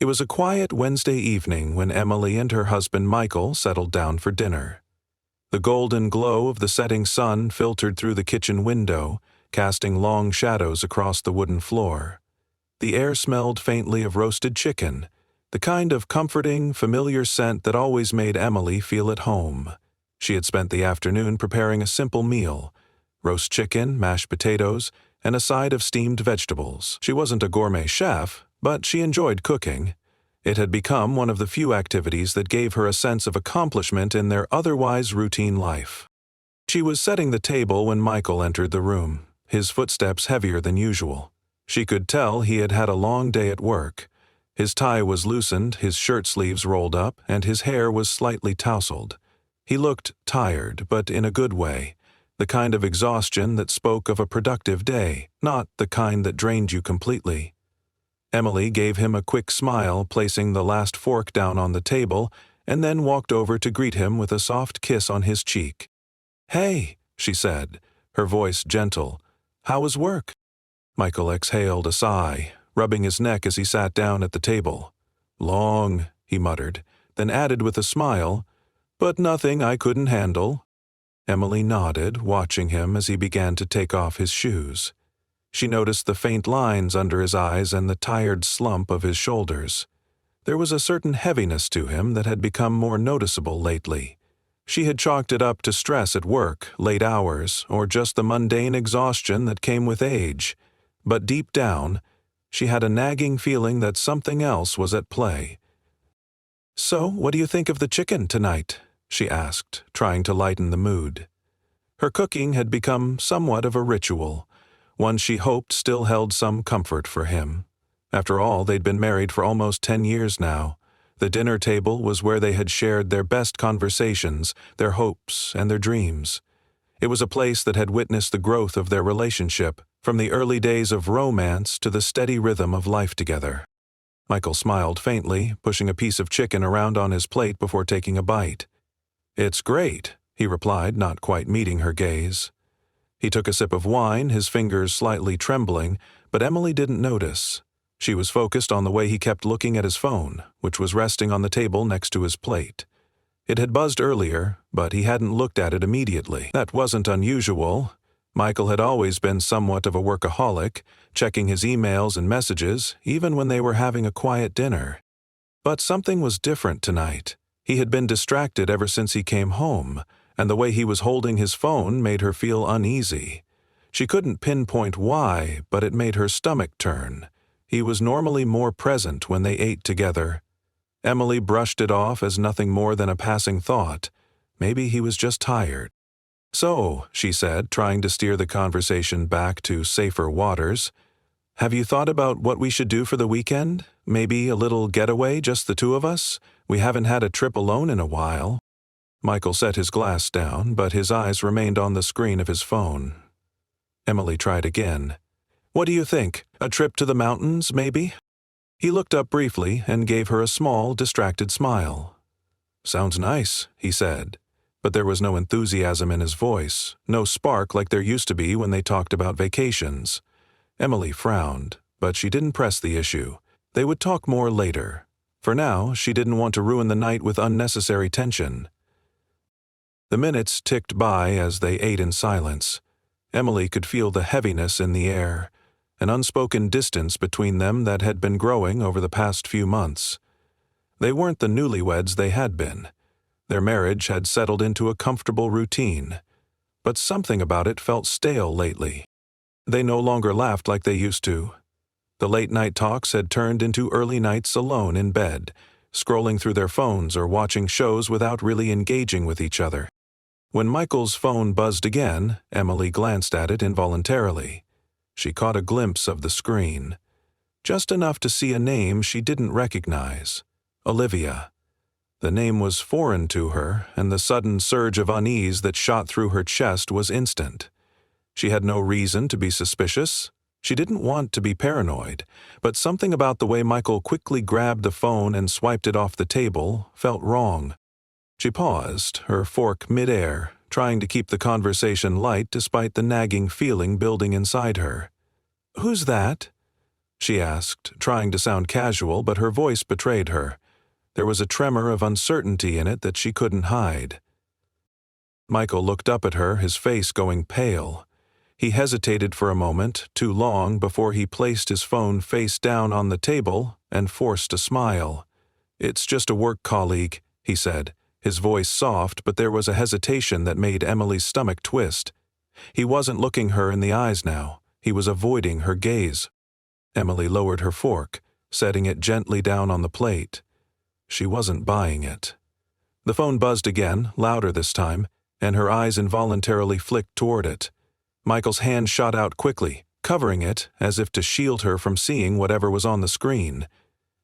It was a quiet Wednesday evening when Emily and her husband Michael settled down for dinner. The golden glow of the setting sun filtered through the kitchen window, casting long shadows across the wooden floor. The air smelled faintly of roasted chicken, the kind of comforting, familiar scent that always made Emily feel at home. She had spent the afternoon preparing a simple meal: roast chicken, mashed potatoes, and a side of steamed vegetables. She wasn't a gourmet chef, but she enjoyed cooking. It had become one of the few activities that gave her a sense of accomplishment in their otherwise routine life. She was setting the table when Michael entered the room, his footsteps heavier than usual. She could tell he had had a long day at work. His tie was loosened, his shirt sleeves rolled up, and his hair was slightly tousled. He looked tired, but in a good way, the kind of exhaustion that spoke of a productive day, not the kind that drained you completely. Emily gave him a quick smile, placing the last fork down on the table, and then walked over to greet him with a soft kiss on his cheek. "Hey," she said, her voice gentle. "How was work?" Michael exhaled a sigh, rubbing his neck as he sat down at the table. "Long," he muttered, then added with a smile, "but nothing I couldn't handle." Emily nodded, watching him as he began to take off his shoes. She noticed the faint lines under his eyes and the tired slump of his shoulders. There was a certain heaviness to him that had become more noticeable lately. She had chalked it up to stress at work, late hours, or just the mundane exhaustion that came with age. But deep down, she had a nagging feeling that something else was at play. "So, what do you think of the chicken tonight?" she asked, trying to lighten the mood. Her cooking had become somewhat of a ritual, one she hoped still held some comfort for him. After all, they'd been married for almost 10 years now. The dinner table was where they had shared their best conversations, their hopes, and their dreams. It was a place that had witnessed the growth of their relationship, from the early days of romance to the steady rhythm of life together. Michael smiled faintly, pushing a piece of chicken around on his plate before taking a bite. "It's great," he replied, not quite meeting her gaze. He took a sip of wine, his fingers slightly trembling, but Emily didn't notice. She was focused on the way he kept looking at his phone, which was resting on the table next to his plate. It had buzzed earlier, but he hadn't looked at it immediately. That wasn't unusual. Michael had always been somewhat of a workaholic, checking his emails and messages, even when they were having a quiet dinner. But something was different tonight. He had been distracted ever since he came home, and the way he was holding his phone made her feel uneasy. She couldn't pinpoint why, but it made her stomach turn. He was normally more present when they ate together. Emily brushed it off as nothing more than a passing thought. Maybe he was just tired. "So," she said, trying to steer the conversation back to safer waters, "have you thought about what we should do for the weekend? Maybe a little getaway, just the two of us? We haven't had a trip alone in a while." Michael set his glass down, but his eyes remained on the screen of his phone. Emily tried again. "What do you think? A trip to the mountains, maybe?" He looked up briefly and gave her a small, distracted smile. "Sounds nice," he said, but there was no enthusiasm in his voice, no spark like there used to be when they talked about vacations. Emily frowned, but she didn't press the issue. They would talk more later. For now, she didn't want to ruin the night with unnecessary tension. The minutes ticked by as they ate in silence. Emily could feel the heaviness in the air, an unspoken distance between them that had been growing over the past few months. They weren't the newlyweds they had been. Their marriage had settled into a comfortable routine, but something about it felt stale lately. They no longer laughed like they used to. The late-night talks had turned into early nights alone in bed, scrolling through their phones or watching shows without really engaging with each other. When Michael's phone buzzed again, Emily glanced at it involuntarily. She caught a glimpse of the screen. Just enough to see a name she didn't recognize. Olivia. The name was foreign to her, and the sudden surge of unease that shot through her chest was instant. She had no reason to be suspicious. She didn't want to be paranoid, but something about the way Michael quickly grabbed the phone and swiped it off the table felt wrong. She paused, her fork mid-air, trying to keep the conversation light despite the nagging feeling building inside her. "Who's that?" she asked, trying to sound casual, but her voice betrayed her. There was a tremor of uncertainty in it that she couldn't hide. Michael looked up at her, his face going pale. He hesitated for a moment, too long, before he placed his phone face down on the table and forced a smile. "It's just a work colleague," he said, his voice soft, but there was a hesitation that made Emily's stomach twist. He wasn't looking her in the eyes now. He was avoiding her gaze. Emily lowered her fork, setting it gently down on the plate. She wasn't buying it. The phone buzzed again, louder this time, and her eyes involuntarily flicked toward it. Michael's hand shot out quickly, covering it as if to shield her from seeing whatever was on the screen.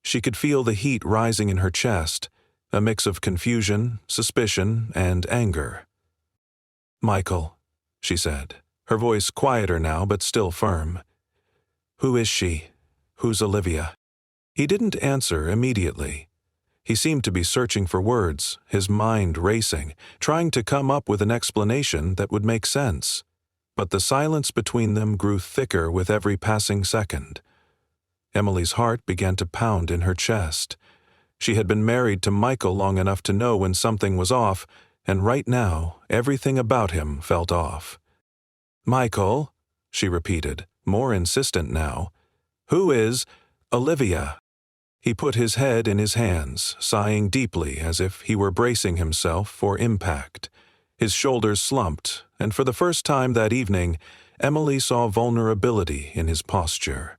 She could feel the heat rising in her chest, a mix of confusion, suspicion, and anger. "Michael," she said, her voice quieter now but still firm. "Who is she? Who's Olivia?" He didn't answer immediately. He seemed to be searching for words, his mind racing, trying to come up with an explanation that would make sense. But the silence between them grew thicker with every passing second. Emily's heart began to pound in her chest. She had been married to Michael long enough to know when something was off, and right now, everything about him felt off. "Michael," she repeated, more insistent now. "Who is Olivia?" He put his head in his hands, sighing deeply as if he were bracing himself for impact. His shoulders slumped, and for the first time that evening, Emily saw vulnerability in his posture.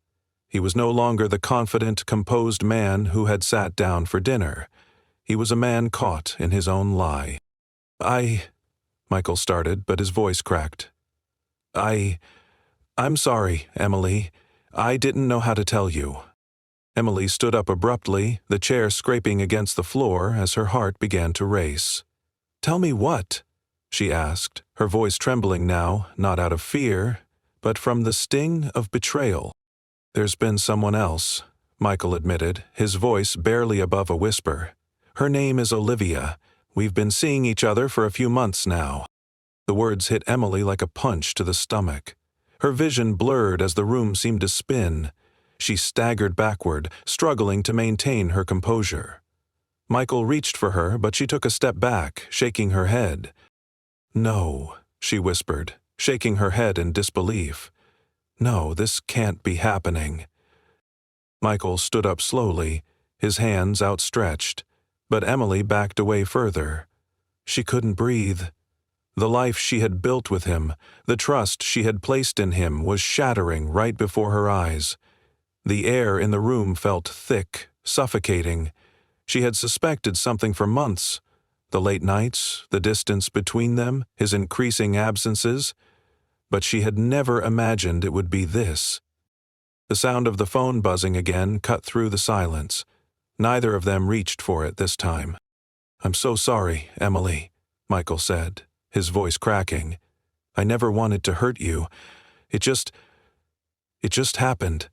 He was no longer the confident, composed man who had sat down for dinner. He was a man caught in his own lie. Michael started, but his voice cracked. I'm sorry, Emily. I didn't know how to tell you." Emily stood up abruptly, the chair scraping against the floor as her heart began to race. "Tell me what?" she asked, her voice trembling now, not out of fear, but from the sting of betrayal. "There's been someone else," Michael admitted, his voice barely above a whisper. "Her name is Olivia. We've been seeing each other for a few months now." The words hit Emily like a punch to the stomach. Her vision blurred as the room seemed to spin. She staggered backward, struggling to maintain her composure. Michael reached for her, but she took a step back, shaking her head. "No," she whispered, shaking her head in disbelief. "No, this can't be happening." Michael stood up slowly, his hands outstretched, but Emily backed away further. She couldn't breathe. The life she had built with him, the trust she had placed in him, was shattering right before her eyes. The air in the room felt thick, suffocating. She had suspected something for months. The late nights, the distance between them, his increasing absences. But she had never imagined it would be this. The sound of the phone buzzing again cut through the silence. Neither of them reached for it this time. "I'm so sorry, Emily," Michael said, his voice cracking. "I never wanted to hurt you. It just happened."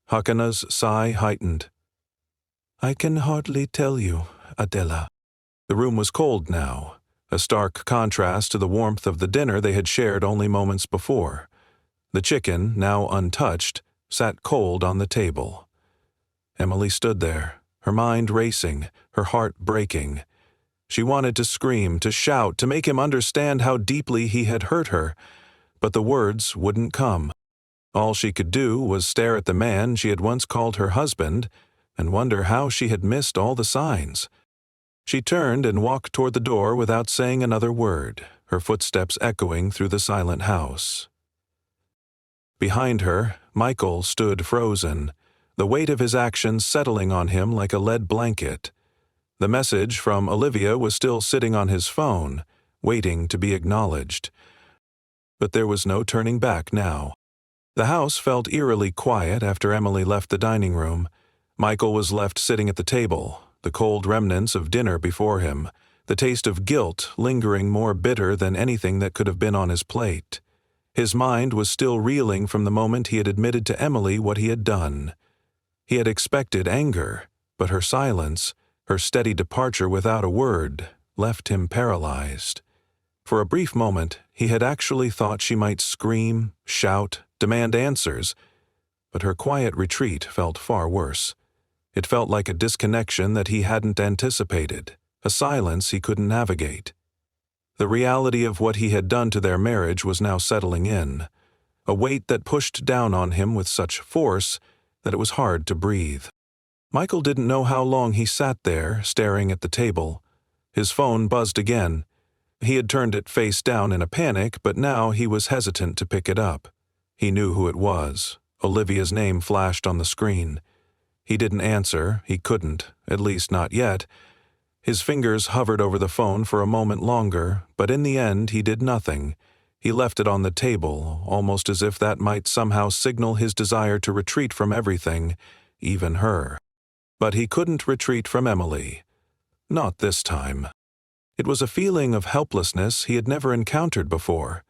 Hakena's sigh heightened. "I can hardly tell you, Adela." The room was cold now, a stark contrast to the warmth of the dinner they had shared only moments before. The chicken, now untouched, sat cold on the table. Emily stood there, her mind racing, her heart breaking. She wanted to scream, to shout, to make him understand how deeply he had hurt her, but the words wouldn't come. All she could do was stare at the man she had once called her husband and wonder how she had missed all the signs. She turned and walked toward the door without saying another word, her footsteps echoing through the silent house. Behind her, Michael stood frozen, the weight of his actions settling on him like a lead blanket. The message from Olivia was still sitting on his phone, waiting to be acknowledged. But there was no turning back now. The house felt eerily quiet after Emily left the dining room. Michael was left sitting at the table, the cold remnants of dinner before him, the taste of guilt lingering more bitter than anything that could have been on his plate. His mind was still reeling from the moment he had admitted to Emily what he had done. He had expected anger, but her silence, her steady departure without a word, left him paralyzed. For a brief moment, he had actually thought she might scream, shout, demand answers, but her quiet retreat felt far worse. It felt like a disconnection that he hadn't anticipated, a silence he couldn't navigate. The reality of what he had done to their marriage was now settling in, a weight that pushed down on him with such force that it was hard to breathe. Michael didn't know how long he sat there, staring at the table. His phone buzzed again. He had turned it face down in a panic, but now he was hesitant to pick it up. He knew who it was. Olivia's name flashed on the screen. He didn't answer. He couldn't, at least not yet. His fingers hovered over the phone for a moment longer, but in the end he did nothing. He left it on the table, almost as if that might somehow signal his desire to retreat from everything, even her. But he couldn't retreat from Emily. Not this time. It was a feeling of helplessness he had never encountered before.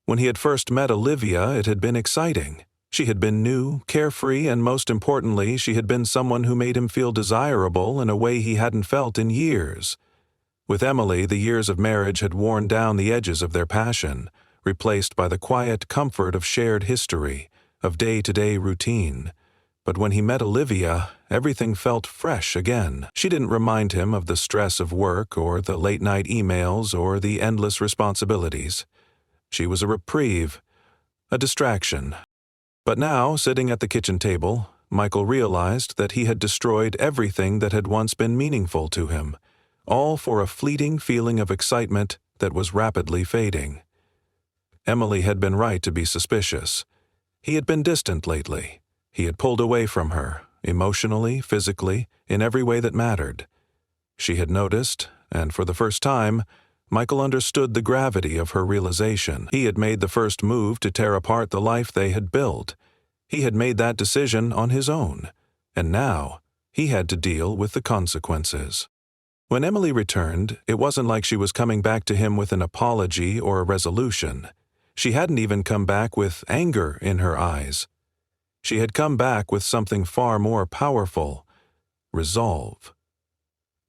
When he had first met Olivia, it had been exciting. She had been new, carefree, and most importantly, she had been someone who made him feel desirable in a way he hadn't felt in years. With Emily, the years of marriage had worn down the edges of their passion, replaced by the quiet comfort of shared history, of day-to-day routine. But when he met Olivia, everything felt fresh again. She didn't remind him of the stress of work or the late-night emails or the endless responsibilities. She was a reprieve, a distraction. But now, sitting at the kitchen table, Michael realized that he had destroyed everything that had once been meaningful to him, all for a fleeting feeling of excitement that was rapidly fading. Emily had been right to be suspicious. He had been distant lately. He had pulled away from her, emotionally, physically, in every way that mattered. She had noticed, and for the first time, Michael understood the gravity of her realization. He had made the first move to tear apart the life they had built. He had made that decision on his own, and now he had to deal with the consequences. When Emily returned, it wasn't like she was coming back to him with an apology or a resolution. She hadn't even come back with anger in her eyes. She had come back with something far more powerful: resolve.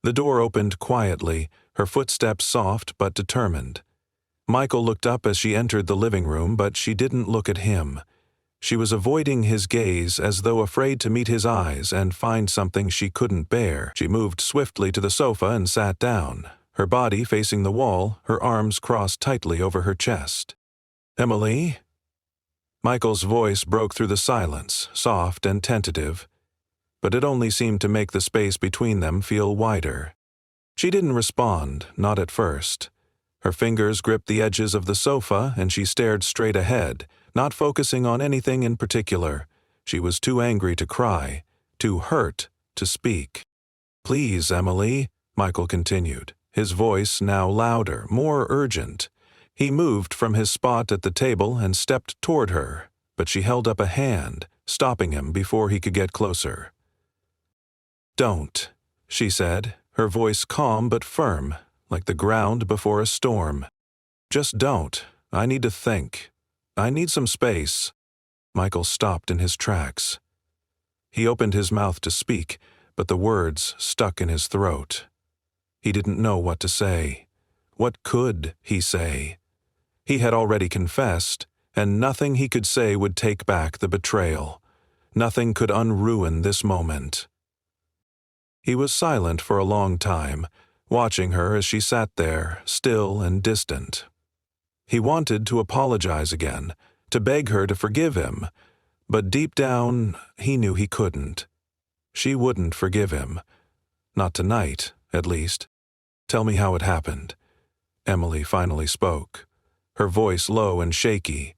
The door opened quietly, her footsteps soft but determined. Michael looked up as she entered the living room, but she didn't look at him. She was avoiding his gaze as though afraid to meet his eyes and find something she couldn't bear. She moved swiftly to the sofa and sat down, her body facing the wall, her arms crossed tightly over her chest. "Emily?" Michael's voice broke through the silence, soft and tentative, but it only seemed to make the space between them feel wider. She didn't respond, not at first. Her fingers gripped the edges of the sofa and she stared straight ahead, not focusing on anything in particular. She was too angry to cry, too hurt to speak. "Please, Emily," Michael continued, his voice now louder, more urgent. He moved from his spot at the table and stepped toward her, but she held up a hand, stopping him before he could get closer. "Don't," she said, her voice calm but firm, like the ground before a storm. "Just don't. I need to think. I need some space." Michael stopped in his tracks. He opened his mouth to speak, but the words stuck in his throat. He didn't know what to say. What could he say? He had already confessed, and nothing he could say would take back the betrayal. Nothing could unruin this moment. He was silent for a long time, watching her as she sat there, still and distant. He wanted to apologize again, to beg her to forgive him, but deep down, he knew he couldn't. She wouldn't forgive him. Not tonight, at least. "Tell me how it happened." Emily finally spoke, her voice low and shaky,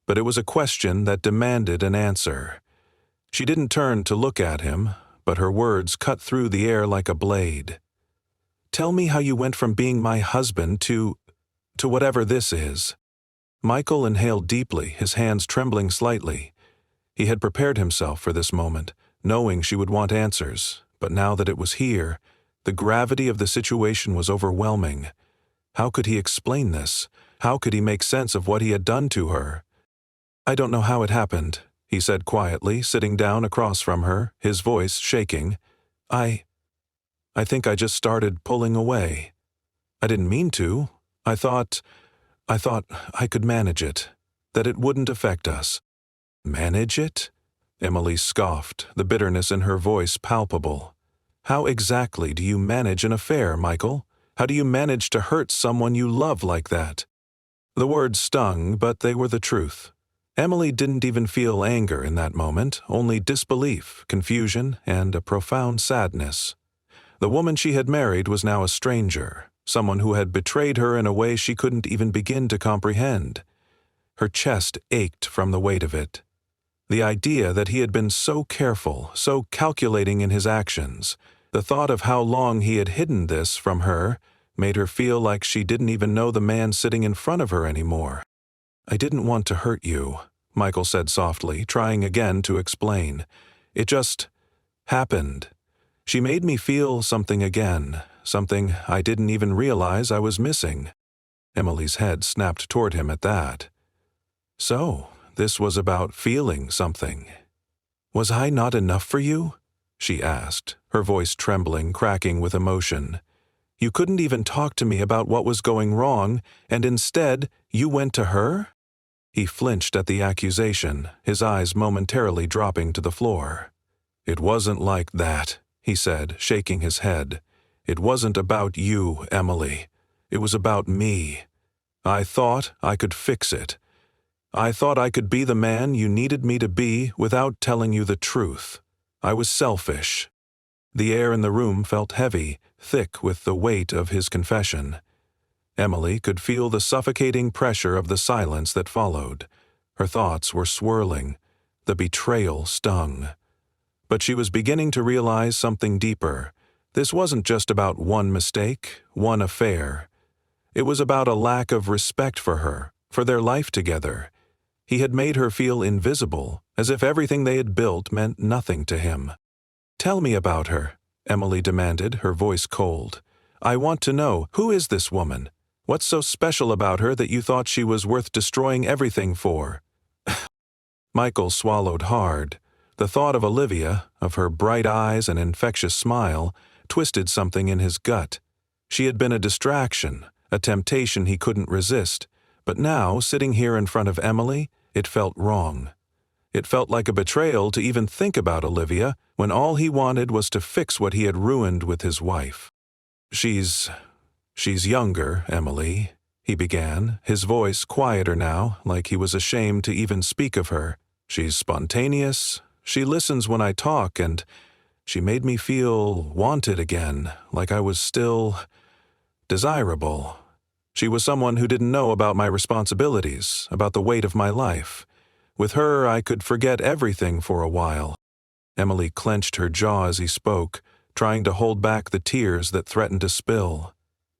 but it was a question that demanded an answer. She didn't turn to look at him, but her words cut through the air like a blade. "Tell me how you went from being my husband to whatever this is." Michael inhaled deeply, his hands trembling slightly. He had prepared himself for this moment, knowing she would want answers, but now that it was here, the gravity of the situation was overwhelming. How could he explain this? How could he make sense of what he had done to her? "I don't know how it happened," he said quietly, sitting down across from her, his voice shaking. I think I just started pulling away. I didn't mean to. I thought I could manage it, that it wouldn't affect us." "Manage it?" Emily scoffed, the bitterness in her voice palpable. How exactly do you manage an affair, Michael? How do you manage to hurt someone you love like that? The words stung, but they were the truth. Emily didn't even feel anger in that moment, only disbelief, confusion, and a profound sadness. The woman she had married was now a stranger, someone who had betrayed her in a way she couldn't even begin to comprehend. Her chest ached from the weight of it. The idea that he had been so careful, so calculating in his actions, the thought of how long he had hidden this from her, made her feel like she didn't even know the man sitting in front of her anymore. "I didn't want to hurt you," Michael said softly, trying again to explain. "It just happened. She made me feel something again, something I didn't even realize I was missing." Emily's head snapped toward him at that. So, this was about feeling something. "Was I not enough for you?" she asked, her voice trembling, cracking with emotion. "You couldn't even talk to me about what was going wrong, and instead, you went to her?" He flinched at the accusation, his eyes momentarily dropping to the floor. "It wasn't like that," he said, shaking his head. "It wasn't about you, Emily. It was about me. I thought I could fix it. I thought I could be the man you needed me to be without telling you the truth. I was selfish." The air in the room felt heavy, thick with the weight of his confession. Emily could feel the suffocating pressure of the silence that followed. Her thoughts were swirling. The betrayal stung. But she was beginning to realize something deeper. This wasn't just about one mistake, one affair. It was about a lack of respect for her, for their life together. He had made her feel invisible, as if everything they had built meant nothing to him. "Tell me about her," Emily demanded, her voice cold. "I want to know, who is this woman? What's so special about her that you thought she was worth destroying everything for?" Michael swallowed hard. The thought of Olivia, of her bright eyes and infectious smile, twisted something in his gut. She had been a distraction, a temptation he couldn't resist, but now, sitting here in front of Emily, it felt wrong. It felt like a betrayal to even think about Olivia when all he wanted was to fix what he had ruined with his wife. She's younger, Emily," he began, his voice quieter now, like he was ashamed to even speak of her. "She's spontaneous, she listens when I talk, and she made me feel wanted again, like I was still desirable. She was someone who didn't know about my responsibilities, about the weight of my life. With her, I could forget everything for a while." Emily clenched her jaw as he spoke, trying to hold back the tears that threatened to spill.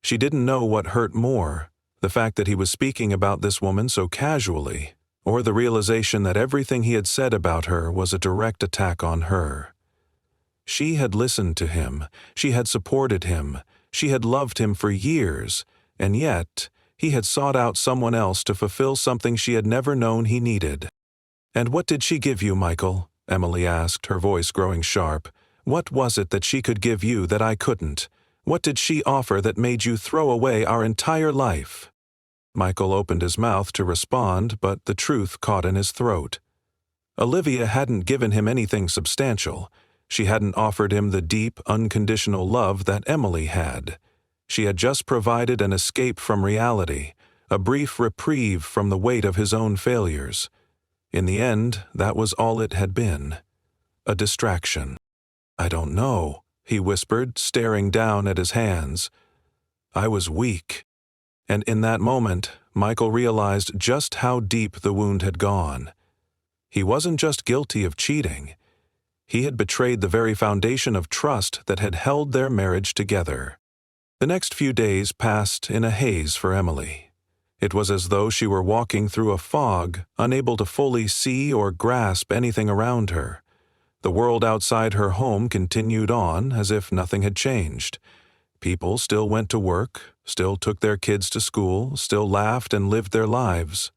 She didn't know what hurt more, the fact that he was speaking about this woman so casually, or the realization that everything he had said about her was a direct attack on her. She had listened to him, she had supported him, she had loved him for years, and yet he had sought out someone else to fulfill something she had never known he needed. "And what did she give you, Michael?" Emily asked, her voice growing sharp. "What was it that she could give you that I couldn't? What did she offer that made you throw away our entire life?" Michael opened his mouth to respond, but the truth caught in his throat. Olivia hadn't given him anything substantial. She hadn't offered him the deep, unconditional love that Emily had. She had just provided an escape from reality, a brief reprieve from the weight of his own failures. In the end, that was all it had been. A distraction. "I don't know," he whispered, staring down at his hands. "I was weak." And in that moment, Michael realized just how deep the wound had gone. He wasn't just guilty of cheating. He had betrayed the very foundation of trust that had held their marriage together. The next few days passed in a haze for Emily. It was as though she were walking through a fog, unable to fully see or grasp anything around her. The world outside her home continued on as if nothing had changed. People still went to work, still took their kids to school, still laughed and lived their lives.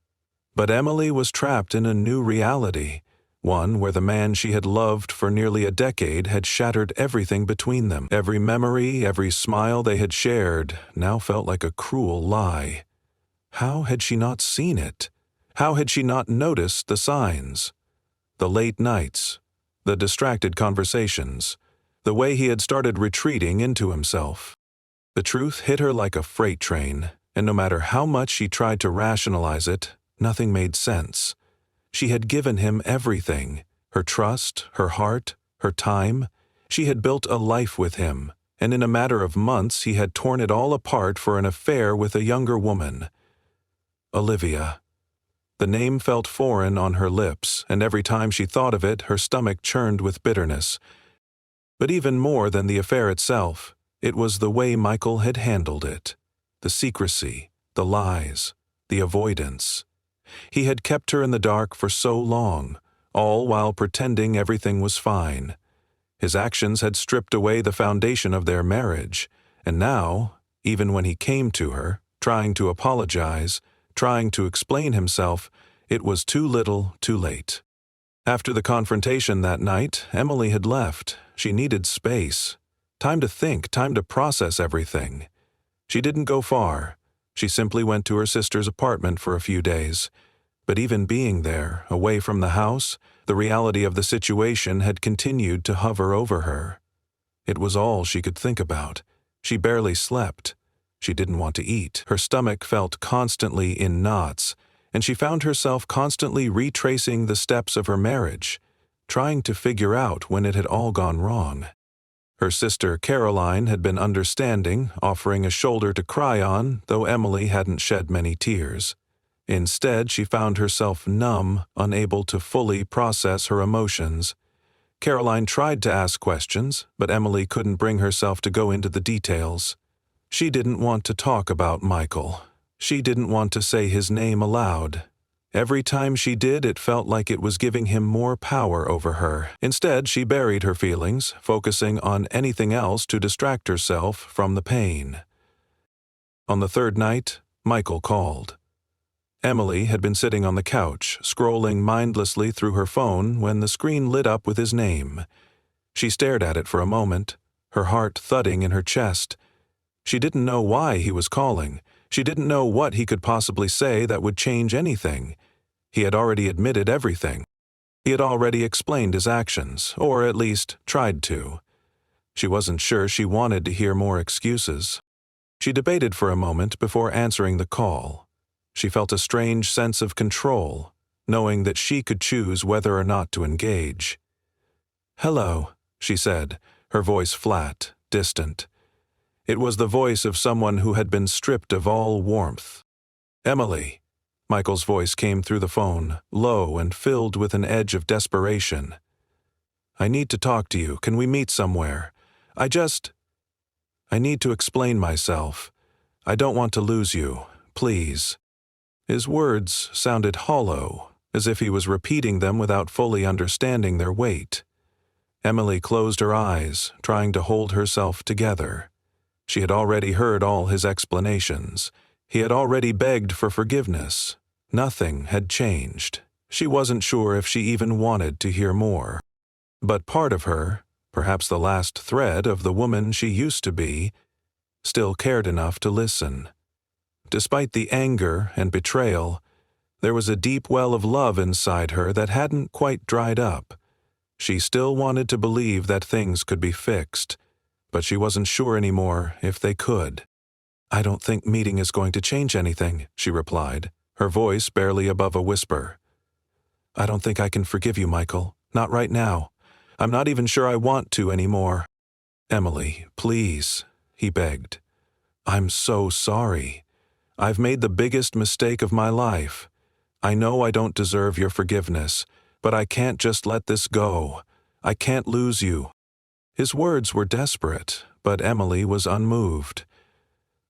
But Emily was trapped in a new reality, one where the man she had loved for nearly a decade had shattered everything between them. Every memory, every smile they had shared now felt like a cruel lie. How had she not seen it? How had she not noticed the signs? The late nights, the distracted conversations, the way he had started retreating into himself. The truth hit her like a freight train, and no matter how much she tried to rationalize it, nothing made sense. She had given him everything, her trust, her heart, her time. She had built a life with him, and in a matter of months he had torn it all apart for an affair with a younger woman. Olivia. The name felt foreign on her lips, and every time she thought of it, her stomach churned with bitterness. But even more than the affair itself, it was the way Michael had handled it. The secrecy, the lies, the avoidance. He had kept her in the dark for so long, all while pretending everything was fine. His actions had stripped away the foundation of their marriage, and now, even when he came to her, trying to apologize, trying to explain himself, it was too little, too late. After the confrontation that night, Emily had left. She needed space. Time to think, time to process everything. She didn't go far. She simply went to her sister's apartment for a few days. But even being there, away from the house, the reality of the situation had continued to hover over her. It was all she could think about. She barely slept. She didn't want to eat. Her stomach felt constantly in knots, and she found herself constantly retracing the steps of her marriage, trying to figure out when it had all gone wrong. Her sister Caroline had been understanding, offering a shoulder to cry on, though Emily hadn't shed many tears. Instead, she found herself numb, unable to fully process her emotions. Caroline tried to ask questions, but Emily couldn't bring herself to go into the details. She didn't want to talk about Michael. She didn't want to say his name aloud. Every time she did, it felt like it was giving him more power over her. Instead, she buried her feelings, focusing on anything else to distract herself from the pain. On the third night, Michael called. Emily had been sitting on the couch, scrolling mindlessly through her phone when the screen lit up with his name. She stared at it for a moment, her heart thudding in her chest. She didn't know why he was calling. She didn't know what he could possibly say that would change anything. He had already admitted everything. He had already explained his actions, or at least tried to. She wasn't sure she wanted to hear more excuses. She debated for a moment before answering the call. She felt a strange sense of control, knowing that she could choose whether or not to engage. "Hello," she said, her voice flat, distant. It was the voice of someone who had been stripped of all warmth. "Emily." Michael's voice came through the phone, low and filled with an edge of desperation. "I need to talk to you. Can we meet somewhere? I need to explain myself. I don't want to lose you. Please." His words sounded hollow, as if he was repeating them without fully understanding their weight. Emily closed her eyes, trying to hold herself together. She had already heard all his explanations. He had already begged for forgiveness. Nothing had changed. She wasn't sure if she even wanted to hear more. But part of her, perhaps the last thread of the woman she used to be, still cared enough to listen. Despite the anger and betrayal, there was a deep well of love inside her that hadn't quite dried up. She still wanted to believe that things could be fixed, but she wasn't sure anymore if they could. "I don't think meeting is going to change anything," she replied, her voice barely above a whisper. "I don't think I can forgive you, Michael. Not right now. I'm not even sure I want to anymore." "Emily, please," he begged. "I'm so sorry. I've made the biggest mistake of my life. I know I don't deserve your forgiveness, but I can't just let this go. I can't lose you." His words were desperate, but Emily was unmoved.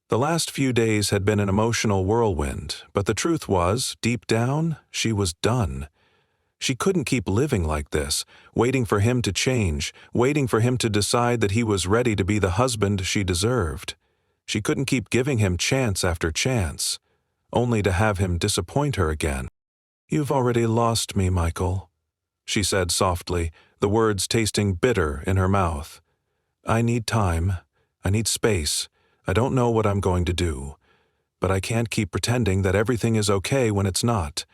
The last few days had been an emotional whirlwind, but the truth was, deep down, she was done. She couldn't keep living like this, waiting for him to change, waiting for him to decide that he was ready to be the husband she deserved. She couldn't keep giving him chance after chance, only to have him disappoint her again. "You've already lost me, Michael," she said softly, the words tasting bitter in her mouth. "I need time. I need space. I don't know what I'm going to do. But I can't keep pretending that everything is okay when it's not.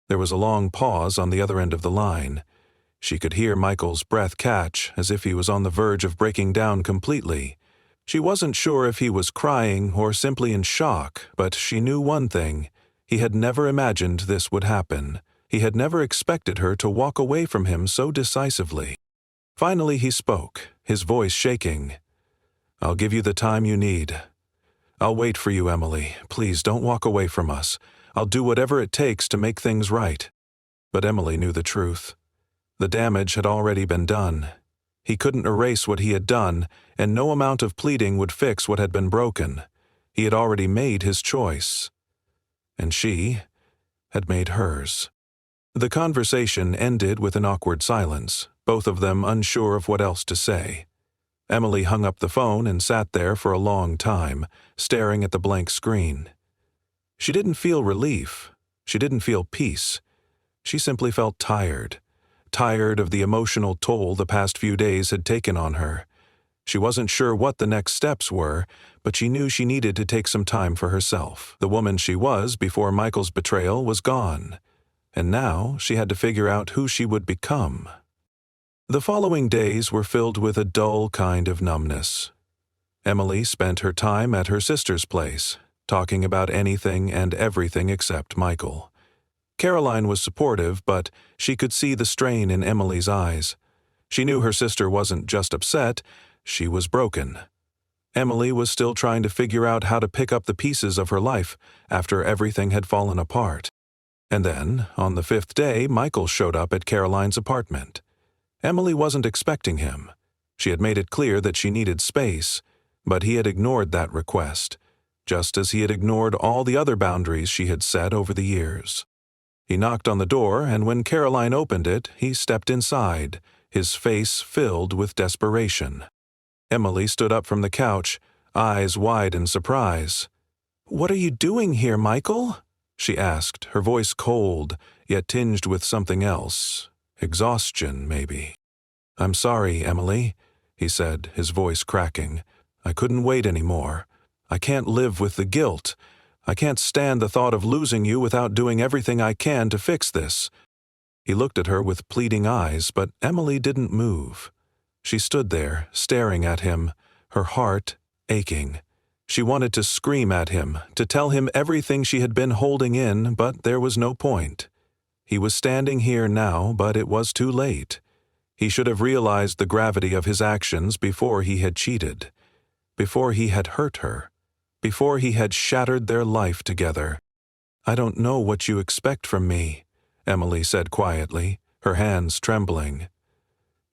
There was a long pause on the other end of the line. She could hear Michael's breath catch, as if he was on the verge of breaking down completely. She wasn't sure if he was crying or simply in shock, but she knew one thing. He had never imagined this would happen. He had never expected her to walk away from him so decisively. Finally he spoke, his voice shaking. "I'll give you the time you need. I'll wait for you, Emily. Please don't walk away from us. I'll do whatever it takes to make things right." But Emily knew the truth. The damage had already been done. He couldn't erase what he had done, and no amount of pleading would fix what had been broken. He had already made his choice. And she had made hers. The conversation ended with an awkward silence, both of them unsure of what else to say. Emily hung up the phone and sat there for a long time, staring at the blank screen. She didn't feel relief. She didn't feel peace. She simply felt tired. Tired of the emotional toll the past few days had taken on her. She wasn't sure what the next steps were, but she knew she needed to take some time for herself. The woman she was before Michael's betrayal was gone, and now she had to figure out who she would become. The following days were filled with a dull kind of numbness. Emily spent her time at her sister's place, talking about anything and everything except Michael. Caroline was supportive, but she could see the strain in Emily's eyes. She knew her sister wasn't just upset, she was broken. Emily was still trying to figure out how to pick up the pieces of her life after everything had fallen apart. And then, on the 5th day, Michael showed up at Caroline's apartment. Emily wasn't expecting him. She had made it clear that she needed space, but he had ignored that request, just as he had ignored all the other boundaries she had set over the years. He knocked on the door, and when Caroline opened it, he stepped inside, his face filled with desperation. Emily stood up from the couch, eyes wide in surprise. "What are you doing here, Michael?" she asked, her voice cold, yet tinged with something else. Exhaustion, maybe. "I'm sorry, Emily," he said, his voice cracking. "I couldn't wait anymore. I can't live with the guilt. I can't stand the thought of losing you without doing everything I can to fix this." He looked at her with pleading eyes, but Emily didn't move. She stood there, staring at him, her heart aching. She wanted to scream at him, to tell him everything she had been holding in, but there was no point. He was standing here now, but it was too late. He should have realized the gravity of his actions before he had cheated, before he had hurt her, before he had shattered their life together. "I don't know what you expect from me," Emily said quietly, her hands trembling.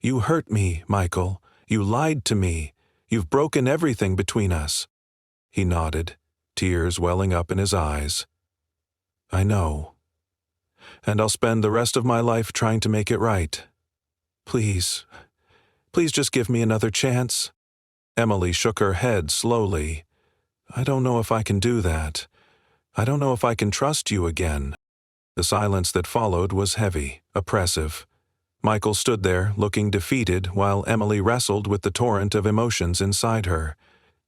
"You hurt me, Michael. You lied to me. You've broken everything between us." He nodded, tears welling up in his eyes. "I know. And I'll spend the rest of my life trying to make it right. Please, please just give me another chance." Emily shook her head slowly. "I don't know if I can do that. I don't know if I can trust you again." The silence that followed was heavy, oppressive. Michael stood there, looking defeated, while Emily wrestled with the torrent of emotions inside her.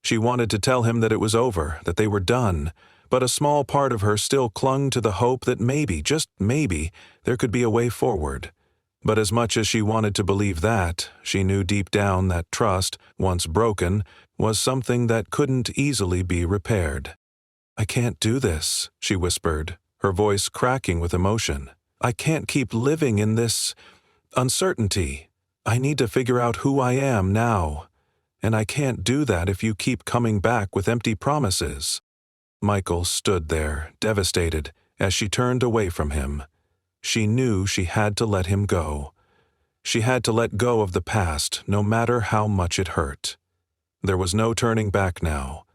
She wanted to tell him that it was over, that they were done, but a small part of her still clung to the hope that maybe, just maybe, there could be a way forward. But as much as she wanted to believe that, she knew deep down that trust, once broken, was something that couldn't easily be repaired. "I can't do this," she whispered, her voice cracking with emotion. "I can't keep living in this uncertainty. I need to figure out who I am now. And I can't do that if you keep coming back with empty promises." Michael stood there, devastated, as she turned away from him. She knew she had to let him go. She had to let go of the past, no matter how much it hurt. There was no turning back now.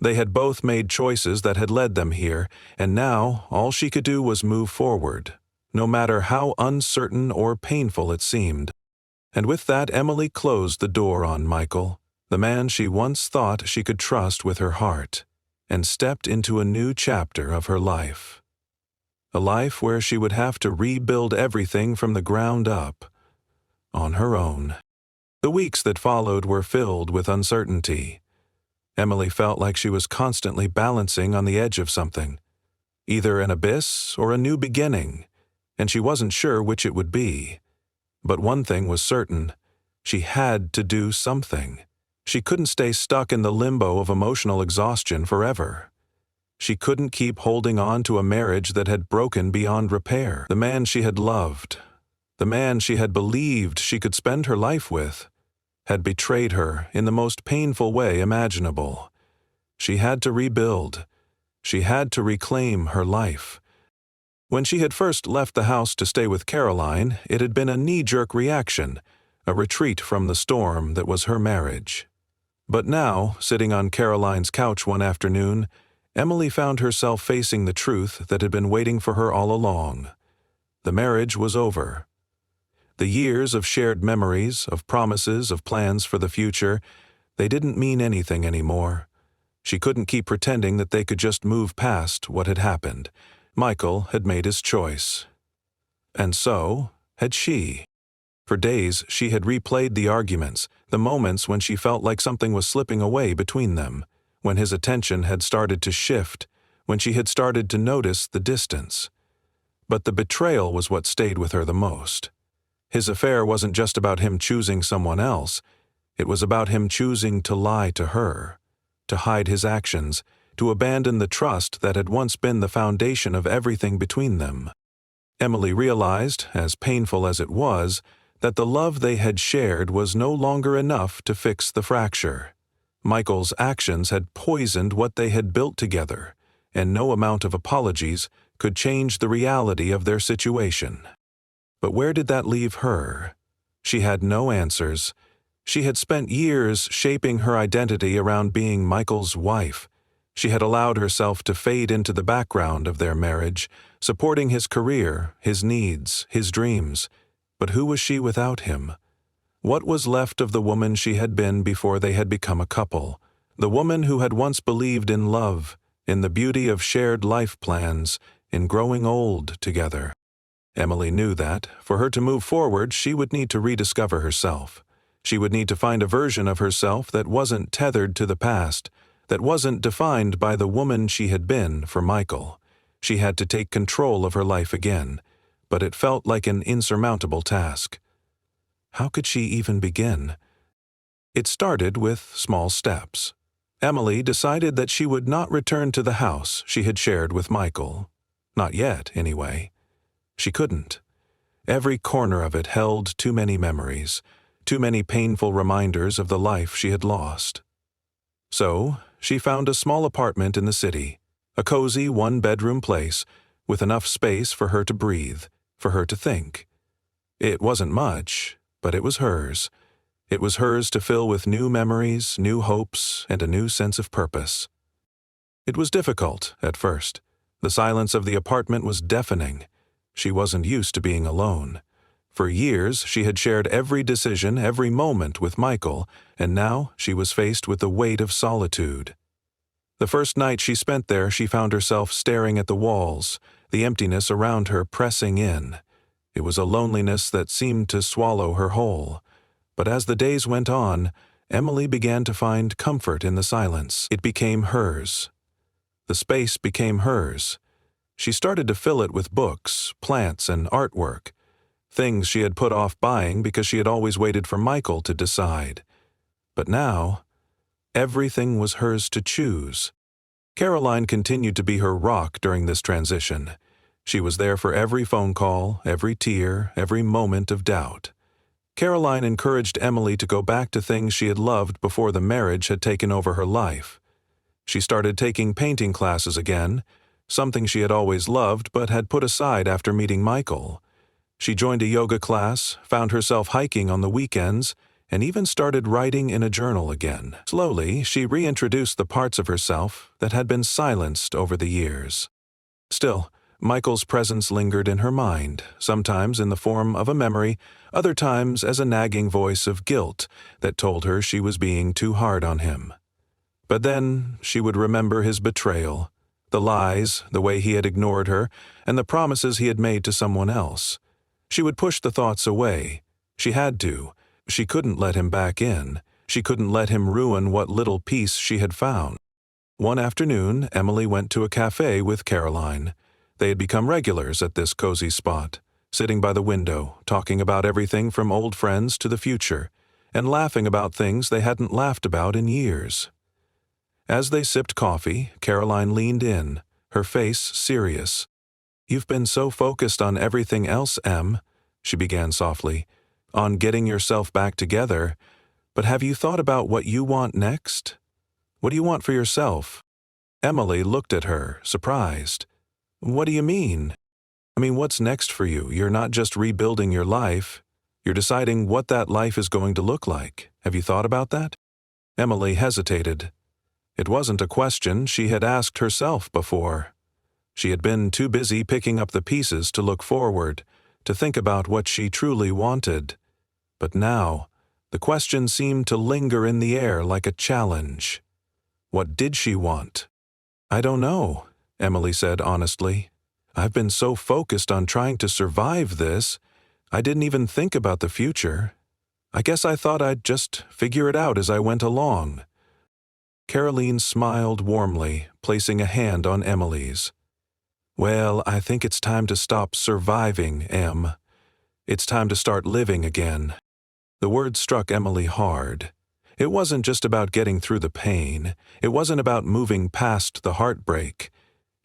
They had both made choices that had led them here, and now all she could do was move forward, no matter how uncertain or painful it seemed. And with that, Emily closed the door on Michael, the man she once thought she could trust with her heart, and stepped into a new chapter of her life. A life where she would have to rebuild everything from the ground up, on her own. The weeks that followed were filled with uncertainty. Emily felt like she was constantly balancing on the edge of something, either an abyss or a new beginning. and she wasn't sure which it would be. But one thing was certain: she had to do something. She couldn't stay stuck in the limbo of emotional exhaustion forever. She couldn't keep holding on to a marriage that had broken beyond repair. The man she had loved, the man she had believed she could spend her life with, had betrayed her in the most painful way imaginable. She had to rebuild. She had to reclaim her life. When she had first left the house to stay with Caroline, it had been a knee-jerk reaction, a retreat from the storm that was her marriage. But now, sitting on Caroline's couch one afternoon, Emily found herself facing the truth that had been waiting for her all along. The marriage was over. The years of shared memories, of promises, of plans for the future, they didn't mean anything anymore. She couldn't keep pretending that they could just move past what had happened. Michael had made his choice. And so had she. For days she had replayed the arguments, the moments when she felt like something was slipping away between them, when his attention had started to shift, when she had started to notice the distance. But the betrayal was what stayed with her the most. His affair wasn't just about him choosing someone else. It was about him choosing to lie to her, to hide his actions, to abandon the trust that had once been the foundation of everything between them. Emily realized, as painful as it was, that the love they had shared was no longer enough to fix the fracture. Michael's actions had poisoned what they had built together, and no amount of apologies could change the reality of their situation. But where did that leave her? She had no answers. She had spent years shaping her identity around being Michael's wife. She had allowed herself to fade into the background of their marriage, supporting his career, his needs, his dreams. But who was she without him? What was left of the woman she had been before they had become a couple? The woman who had once believed in love, in the beauty of shared life plans, in growing old together. Emily knew that, for her to move forward, she would need to rediscover herself. She would need to find a version of herself that wasn't tethered to the past, that wasn't defined by the woman she had been for Michael. She had to take control of her life again, but it felt like an insurmountable task. How could she even begin? It started with small steps. Emily decided that she would not return to the house she had shared with Michael. Not yet, anyway. She couldn't. Every corner of it held too many memories, too many painful reminders of the life she had lost. So, she found a small apartment in the city, a cozy one-bedroom place with enough space for her to breathe, for her to think. It wasn't much, but it was hers. It was hers to fill with new memories, new hopes, and a new sense of purpose. It was difficult at first. The silence of the apartment was deafening. She wasn't used to being alone. For years, she had shared every decision, every moment with Michael, and now she was faced with the weight of solitude. The first night she spent there, she found herself staring at the walls, the emptiness around her pressing in. It was a loneliness that seemed to swallow her whole. But as the days went on, Emily began to find comfort in the silence. It became hers. The space became hers. She started to fill it with books, plants, and artwork, things she had put off buying because she had always waited for Michael to decide. But now, everything was hers to choose. Caroline continued to be her rock during this transition. She was there for every phone call, every tear, every moment of doubt. Caroline encouraged Emily to go back to things she had loved before the marriage had taken over her life. She started taking painting classes again, something she had always loved but had put aside after meeting Michael. She joined a yoga class, found herself hiking on the weekends, and even started writing in a journal again. Slowly, she reintroduced the parts of herself that had been silenced over the years. Still, Michael's presence lingered in her mind, sometimes in the form of a memory, other times as a nagging voice of guilt that told her she was being too hard on him. But then she would remember his betrayal, the lies, the way he had ignored her, and the promises he had made to someone else. She would push the thoughts away. She had to. She couldn't let him back in. She couldn't let him ruin what little peace she had found. One afternoon, Emily went to a cafe with Caroline. They had become regulars at this cozy spot. sitting by the window, talking about everything from old friends to the future, and laughing about things they hadn't laughed about in years. As they sipped coffee, Caroline leaned in, her face serious. "You've been so focused on everything else, Em," she began softly, "on getting yourself back together, but have you thought about what you want next? What do you want for yourself?" Emily looked at her, surprised. "What do you mean? I mean, what's next for you? You're not just rebuilding your life. You're deciding what that life is going to look like. Have you thought about that?" Emily hesitated. It wasn't a question she had asked herself before. She had been too busy picking up the pieces to look forward, to think about what she truly wanted. But now, the question seemed to linger in the air like a challenge. What did she want? "I don't know," Emily said honestly. "I've been so focused on trying to survive this, I didn't even think about the future. I guess I thought I'd just figure it out as I went along." Caroline smiled warmly, placing a hand on Emily's. "Well, I think it's time to stop surviving, Em. It's time to start living again." The word struck Emily hard. It wasn't just about getting through the pain. It wasn't about moving past the heartbreak.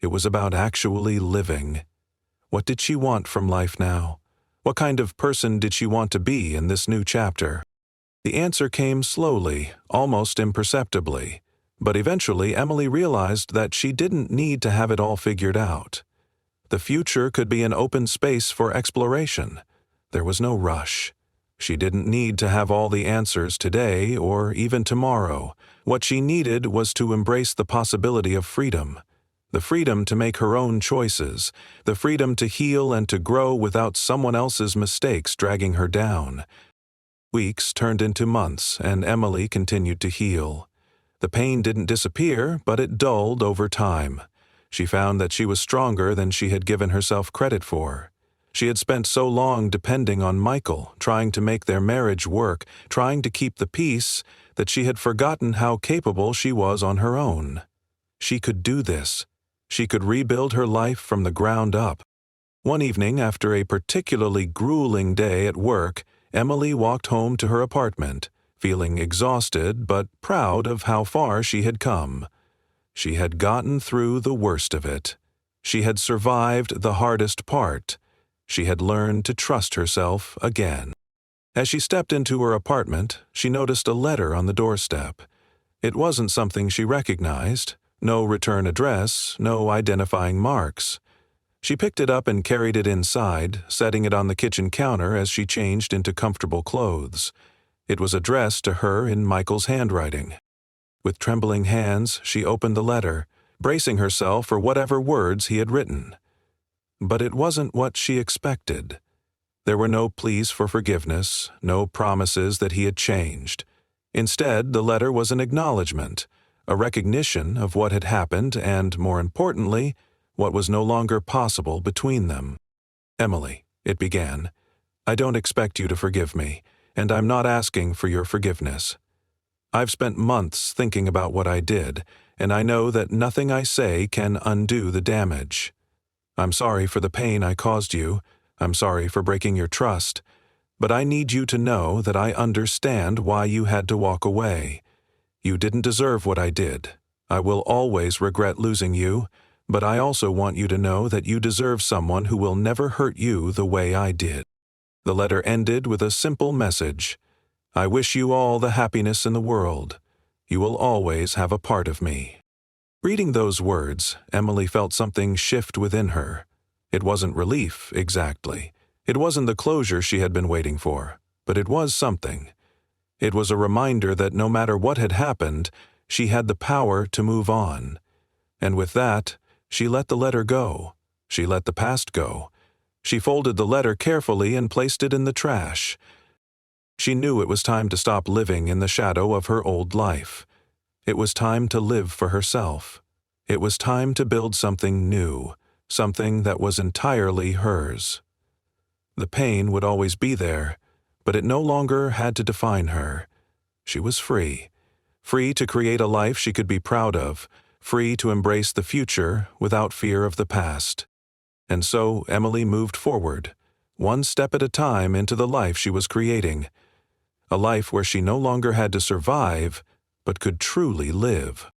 It was about actually living. What did she want from life now? What kind of person did she want to be in this new chapter? The answer came slowly, almost imperceptibly. But eventually Emily realized that she didn't need to have it all figured out. The future could be an open space for exploration. There was no rush. She didn't need to have all the answers today or even tomorrow. What she needed was to embrace the possibility of freedom. The freedom to make her own choices. The freedom to heal and to grow without someone else's mistakes dragging her down. Weeks turned into months, and Emily continued to heal. The pain didn't disappear, but it dulled over time. She found that she was stronger than she had given herself credit for. She had spent so long depending on Michael, trying to make their marriage work, trying to keep the peace, that she had forgotten how capable she was on her own. She could do this. She could rebuild her life from the ground up. One evening, after a particularly grueling day at work, Emily walked home to her apartment, feeling exhausted but proud of how far she had come. She had gotten through the worst of it. She had survived the hardest part. She had learned to trust herself again. As she stepped into her apartment, she noticed a letter on the doorstep. It wasn't something she recognized. No return address, no identifying marks. She picked it up and carried it inside, setting it on the kitchen counter as she changed into comfortable clothes. It was addressed to her in Michael's handwriting. With trembling hands, she opened the letter, bracing herself for whatever words he had written. But it wasn't what she expected. There were no pleas for forgiveness, no promises that he had changed. Instead, the letter was an acknowledgement, a recognition of what had happened and, more importantly, what was no longer possible between them. "Emily," it began, "I don't expect you to forgive me, and I'm not asking for your forgiveness. I've spent months thinking about what I did, and I know that nothing I say can undo the damage. I'm sorry for the pain I caused you. I'm sorry for breaking your trust. But I need you to know that I understand why you had to walk away. You didn't deserve what I did. I will always regret losing you, but I also want you to know that you deserve someone who will never hurt you the way I did." The letter ended with a simple message. "I wish you all the happiness in the world. You will always have a part of me." Reading those words, Emily felt something shift within her. It wasn't relief, exactly. It wasn't the closure she had been waiting for, but it was something. It was a reminder that no matter what had happened, she had the power to move on. And with that, she let the letter go. She let the past go. She folded the letter carefully and placed it in the trash. She knew it was time to stop living in the shadow of her old life. It was time to live for herself. It was time to build something new, something that was entirely hers. The pain would always be there, but it no longer had to define her. She was free. Free to create a life she could be proud of, free to embrace the future without fear of the past. And so Emily moved forward, one step at a time into the life she was creating, a life where she no longer had to survive, but could truly live.